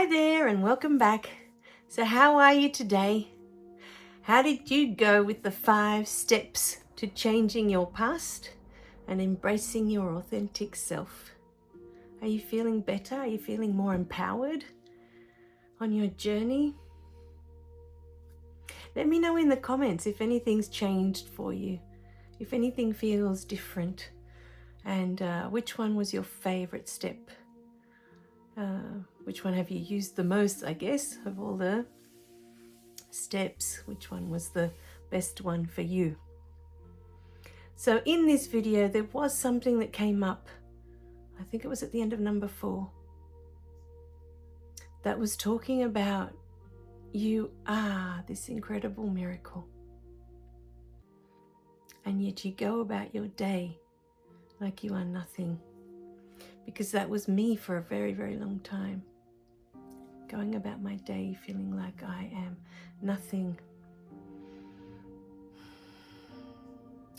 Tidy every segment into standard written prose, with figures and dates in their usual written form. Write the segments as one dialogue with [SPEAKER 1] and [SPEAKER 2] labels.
[SPEAKER 1] Hi there and welcome back. So how are you today? How did you go with the 5 steps to changing your past and embracing your authentic self? Are you feeling better? Are you feeling more empowered on your journey? Let me know in the comments if anything's changed for you, if anything feels different, and which one was your favorite step? Which one have you used the most, I guess, of all the steps? Which one was the best one for you? So in this video, there was something that came up. I think it was at the end of number 4. That was talking about you are this incredible miracle. And yet you go about your day like you are nothing. Because that was me for a very, very long time. Going about my day feeling like I am nothing.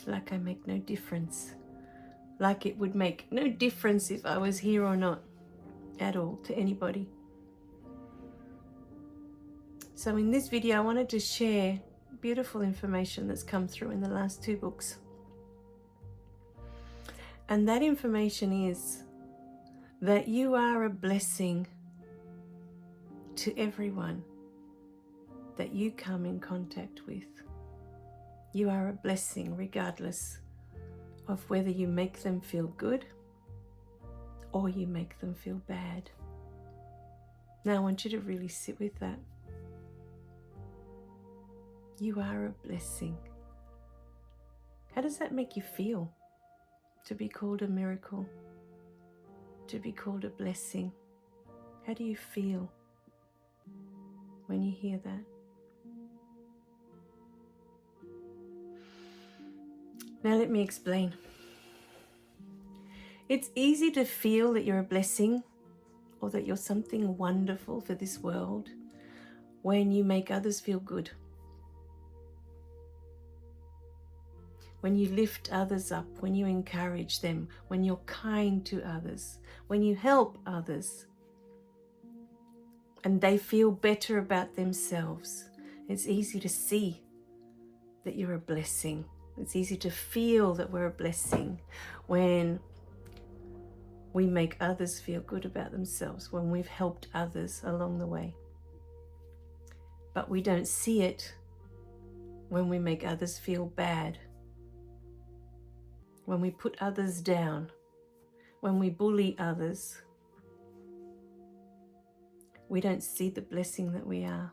[SPEAKER 1] Like I make no difference. Like it would make no difference if I was here or not at all to anybody. So in this video, I wanted to share beautiful information that's come through in the last 2 books. And that information is that you are a blessing to everyone that you come in contact with. You are a blessing regardless of whether you make them feel good or you make them feel bad. Now I want you to really sit with that. You are a blessing. How does that make you feel? To be called a miracle? To be called a blessing? How do you feel when you hear that? Now let me explain. It's easy to feel that you're a blessing or that you're something wonderful for this world when you make others feel good. When you lift others up, when you encourage them, when you're kind to others, when you help others, and they feel better about themselves. It's easy to see that you're a blessing. It's easy to feel that we're a blessing when we make others feel good about themselves, when we've helped others along the way. But we don't see it when we make others feel bad, when we put others down, when we bully others. We don't see the blessing that we are.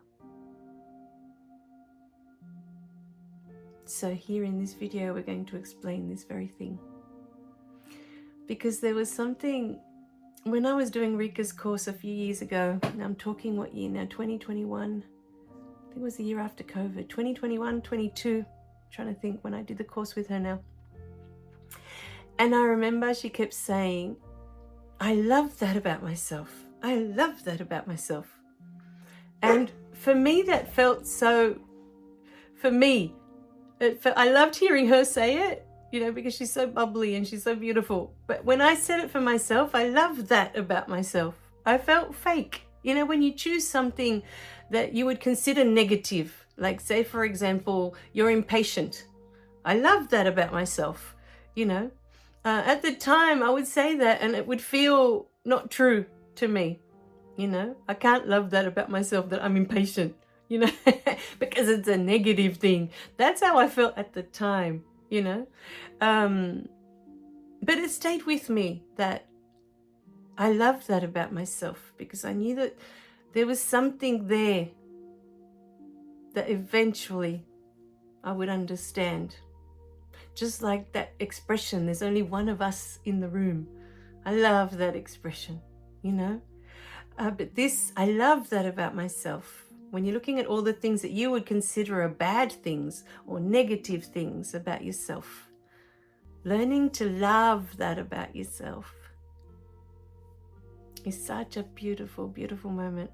[SPEAKER 1] So here in this video, we're going to explain this very thing. Because there was something, when I was doing Rika's course a few years ago, and I'm talking what year now, 2021, I think it was the year after COVID, 2021, 22, trying to think when I did the course with her now. And I remember she kept saying, I love that about myself. I love that about myself. And for me, that felt so, I loved hearing her say it, because she's so bubbly and she's so beautiful. But when I said it for myself, I loved that about myself. I felt fake. When you choose something that you would consider negative, like say, for example, you're impatient. I love that about myself, At the time, I would say that and it would feel not true to me. I can't love that about myself, that I'm impatient, because it's a negative thing. That's how I felt at the time, But it stayed with me that I loved that about myself because I knew that there was something there that eventually I would understand. Just like that expression, there's only one of us in the room. I love that expression, But I love that about myself. When you're looking at all the things that you would consider are bad things or negative things about yourself, learning to love that about yourself is such a beautiful, beautiful moment.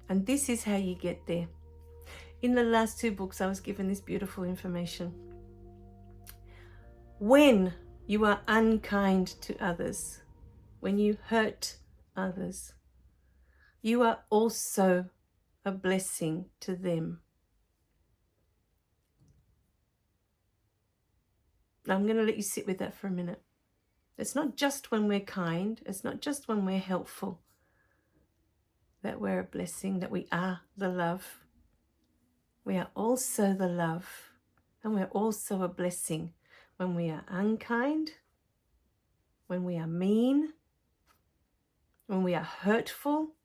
[SPEAKER 1] And this is how you get there. In the last 2 books, I was given this beautiful information. When you are unkind to others, when you hurt others, you are also a blessing to them. Now, I'm going to let you sit with that for a minute. It's not just when we're kind, it's not just when we're helpful that we're a blessing, that we are the love. We are also the love, and we're also a blessing when we are unkind, when we are mean, when we are hurtful.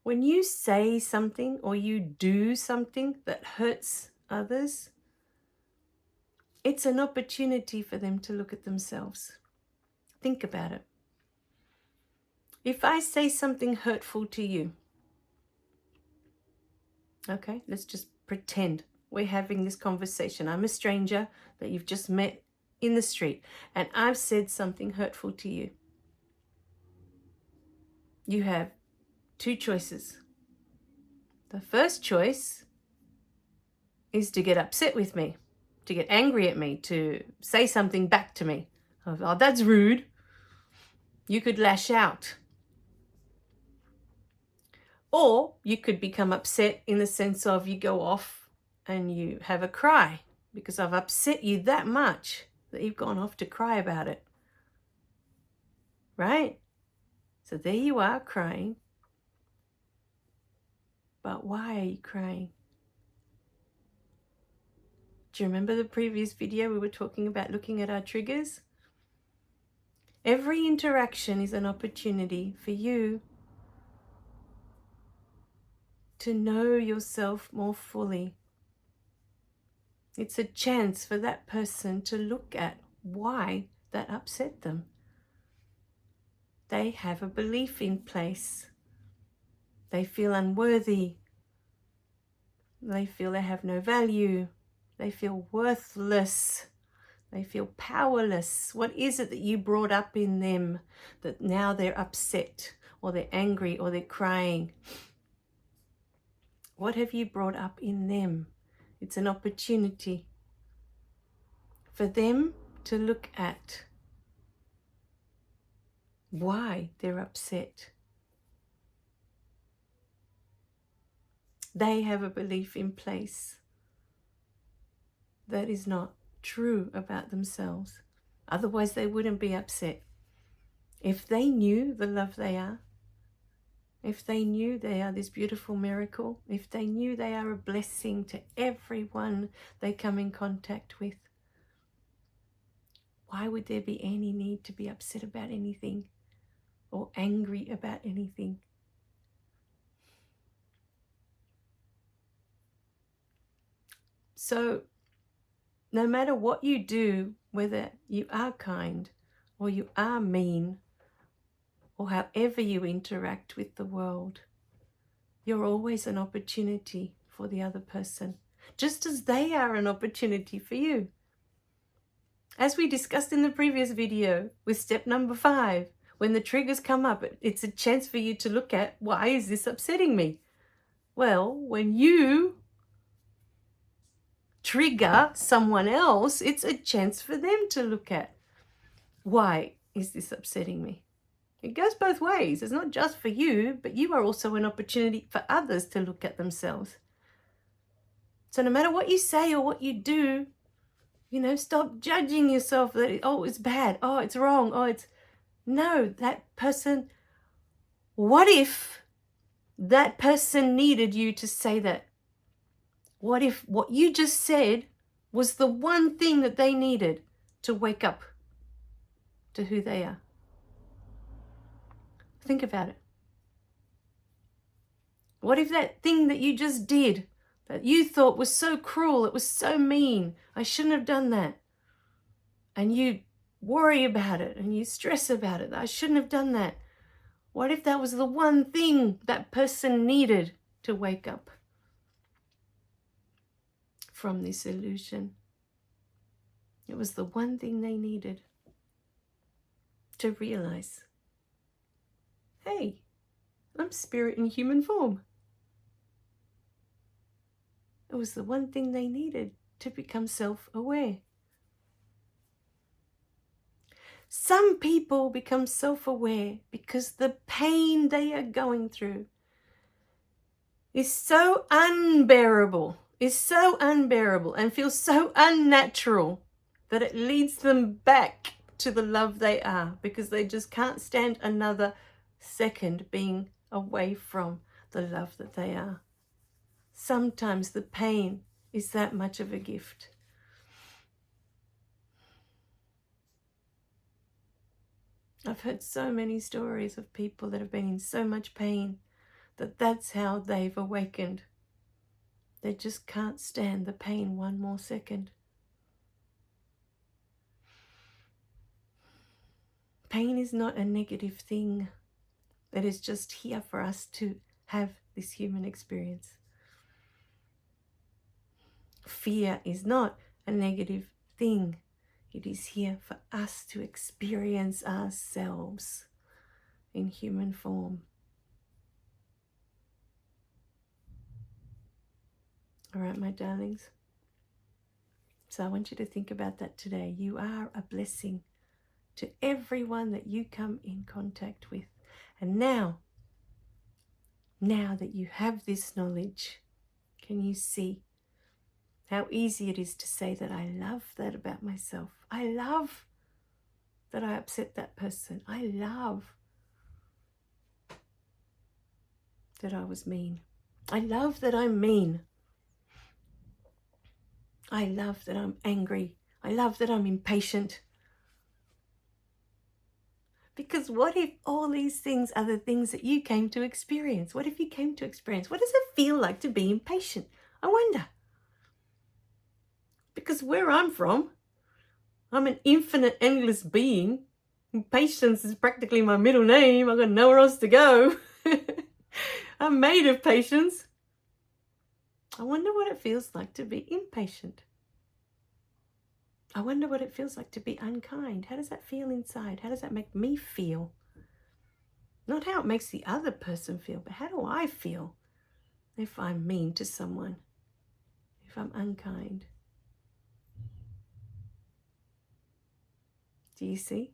[SPEAKER 1] When you say something or you do something that hurts others, it's an opportunity for them to look at themselves. Think about it. If I say something hurtful to you, okay, let's just pretend we're having this conversation. I'm a stranger that you've just met in the street, and I've said something hurtful to you. You have two choices. The first choice is to get upset with me, to get angry at me, to say something back to me. Oh, that's rude. You could lash out. Or you could become upset in the sense of you go off and you have a cry because I've upset you that much that you've gone off to cry about it. Right? So there you are crying. But why are you crying? Do you remember the previous video we were talking about looking at our triggers? Every interaction is an opportunity for you to know yourself more fully. It's a chance for that person to look at why that upset them. They have a belief in place. They feel unworthy. They feel they have no value. They feel worthless. They feel powerless. What is it that you brought up in them that now they're upset or they're angry or they're crying? What have you brought up in them? It's an opportunity for them to look at why they're upset. They have a belief in place that is not true about themselves. Otherwise, they wouldn't be upset. If they knew the love they are, if they knew they are this beautiful miracle, if they knew they are a blessing to everyone they come in contact with, why would there be any need to be upset about anything or angry about anything? So, no matter what you do, whether you are kind or you are mean, or however you interact with the world, you're always an opportunity for the other person, just as they are an opportunity for you. As we discussed in the previous video with step number 5, when the triggers come up, it's a chance for you to look at, why is this upsetting me? Well, when you trigger someone else, it's a chance for them to look at, why is this upsetting me? It goes both ways. It's not just for you, but you are also an opportunity for others to look at themselves. So no matter what you say or what you do, stop judging yourself that, oh, it's bad, oh, it's wrong, oh, it's... No, that person... What if that person needed you to say that? What if what you just said was the one thing that they needed to wake up to who they are? Think about it. What if that thing that you just did, that you thought was so cruel, it was so mean, I shouldn't have done that, and you worry about it and you stress about it, that I shouldn't have done that. What if that was the one thing that person needed to wake up from this illusion? It was the one thing they needed to realize, hey, I'm spirit in human form. It was the one thing they needed to become self-aware. Some people become self-aware because the pain they are going through is so unbearable, and feels so unnatural that it leads them back to the love they are, because they just can't stand another second being away from the love that they are. Sometimes the pain is that much of a gift. I've heard so many stories of people that have been in so much pain that that's how they've awakened. They just can't stand the pain one more second. Pain is not a negative thing. It is just here for us to have this human experience. Fear is not a negative thing. It is here for us to experience ourselves in human form. All right, my darlings. So I want you to think about that today. You are a blessing to everyone that you come in contact with. And now that you have this knowledge, can you see how easy it is to say that I love that about myself? I love that I upset that person. I love that I was mean. I love that I'm mean. I love that I'm angry. I love that I'm impatient. Because what if all these things are the things that you came to experience? What if you came to experience? What does it feel like to be impatient? I wonder. Because where I'm from, I'm an infinite, endless being. Patience is practically my middle name. I've got nowhere else to go. I'm made of patience. I wonder what it feels like to be impatient. I wonder what it feels like to be unkind. How does that feel inside? How does that make me feel? Not how it makes the other person feel, but how do I feel if I'm mean to someone, if I'm unkind? Do you see?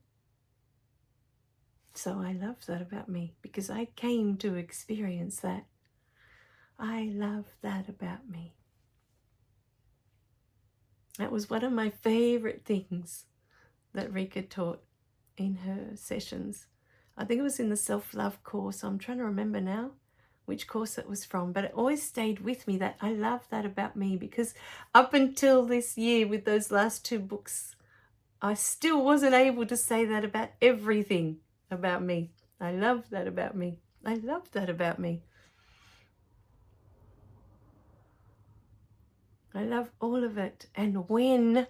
[SPEAKER 1] So I love that about me because I came to experience that. I love that about me. That was one of my favorite things that Rika taught in her sessions. I think it was in the self-love course. I'm trying to remember now which course it was from, but it always stayed with me that I love that about me, because up until this year with those last 2 books, I still wasn't able to say that about everything about me. I love that about me. I love that about me. I love all of it. And when,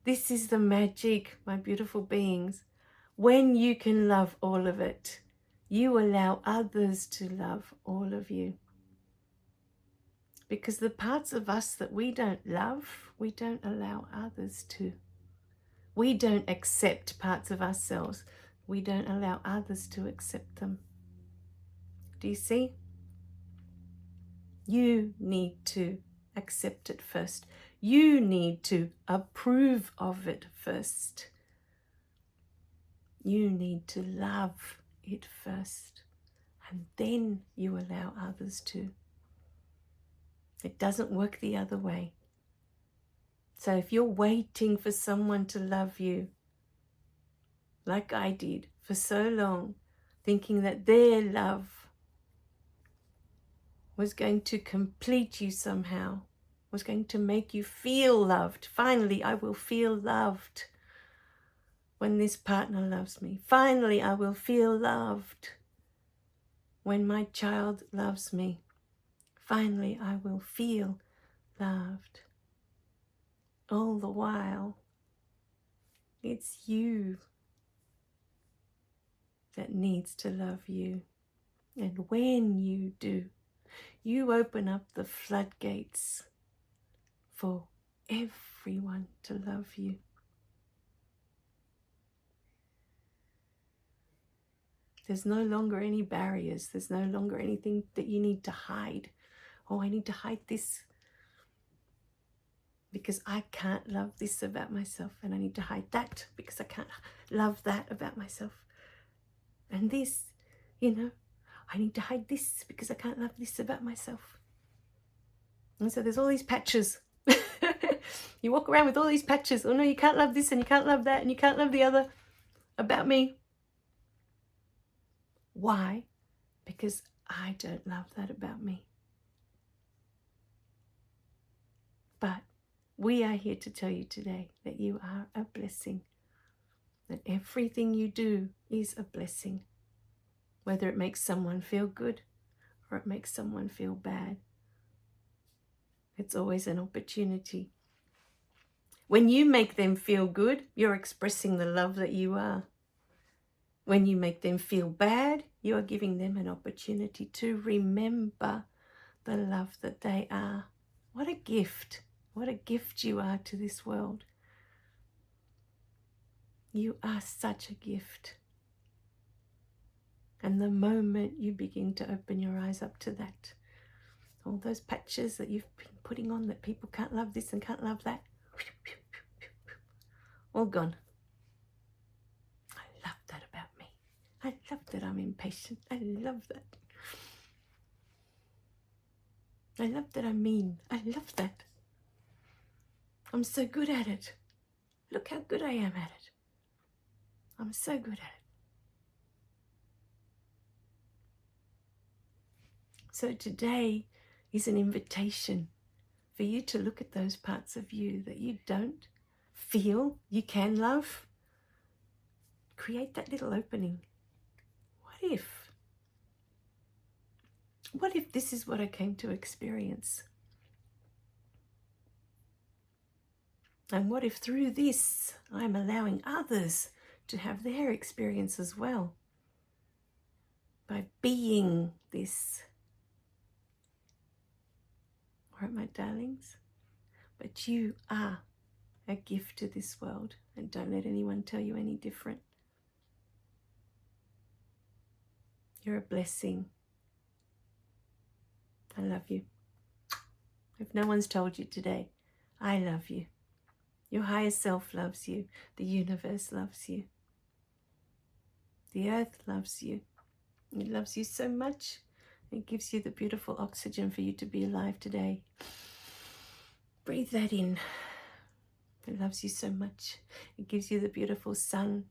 [SPEAKER 1] this is the magic, my beautiful beings, when you can love all of it, you allow others to love all of you. Because the parts of us that we don't love, we don't allow others to. We don't accept parts of ourselves. We don't allow others to accept them. Do you see? You need to accept it first. You need to approve of it first. You need to love it first. And then you allow others to. It doesn't work the other way. So if you're waiting for someone to love you, like I did for so long, thinking that their love was going to complete you somehow, was going to make you feel loved. Finally, I will feel loved when this partner loves me. Finally, I will feel loved when my child loves me. Finally, I will feel loved. All the while, it's you that needs to love you. And when you do, you open up the floodgates for everyone to love you. There's no longer any barriers. There's no longer anything that you need to hide. Oh, I need to hide this. because I can't love this about myself, and I need to hide that because I can't love that about myself. And this, I need to hide this because I can't love this about myself. And so there's all these patches. You walk around with all these patches. Oh no, you can't love this and you can't love that and you can't love the other about me. Why? Because I don't love that about me. But we are here to tell you today that you are a blessing. That everything you do is a blessing. Whether it makes someone feel good or it makes someone feel bad. It's always an opportunity. When you make them feel good, you're expressing the love that you are. When you make them feel bad, you are giving them an opportunity to remember the love that they are. What a gift. What a gift you are to this world. You are such a gift. And the moment you begin to open your eyes up to that, all those patches that you've been putting on that people can't love this and can't love that, all gone. I love that about me. I love that I'm impatient. I love that. I love that I'm mean. I love that. I'm so good at it. Look how good I am at it. I'm so good at it. So today is an invitation for you to look at those parts of you that you don't feel you can love. Create that little opening. What if this is what I came to experience? And what if through this I'm allowing others to have their experience as well? By being this. All right, my darlings? But you are a gift to this world, and don't let anyone tell you any different. You're a blessing. I love you. If no one's told you today, I love you. Your higher self loves you. The universe loves you. The earth loves you. It loves you so much. It gives you the beautiful oxygen for you to be alive today. Breathe that in. It loves you so much. It gives you the beautiful sun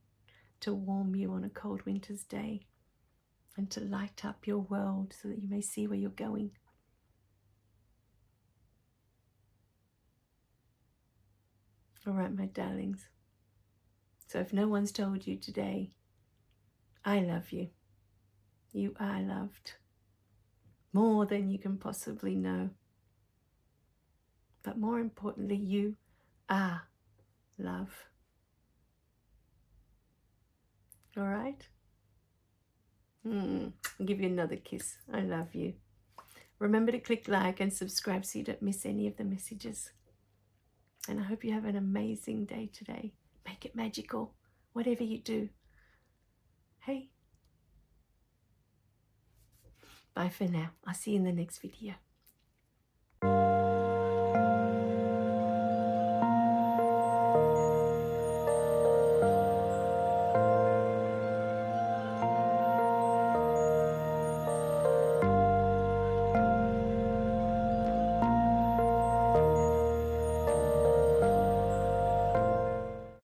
[SPEAKER 1] to warm you on a cold winter's day and to light up your world so that you may see where you're going. All right, my darlings. So if no one's told you today, I love you. You are loved. More than you can possibly know. But more importantly, you are love. All right? I'll give you another kiss. I love you. Remember to click like and subscribe so you don't miss any of the messages. And I hope you have an amazing day today. Make it magical, whatever you do. Hey? Bye for now. I'll see you in the next video.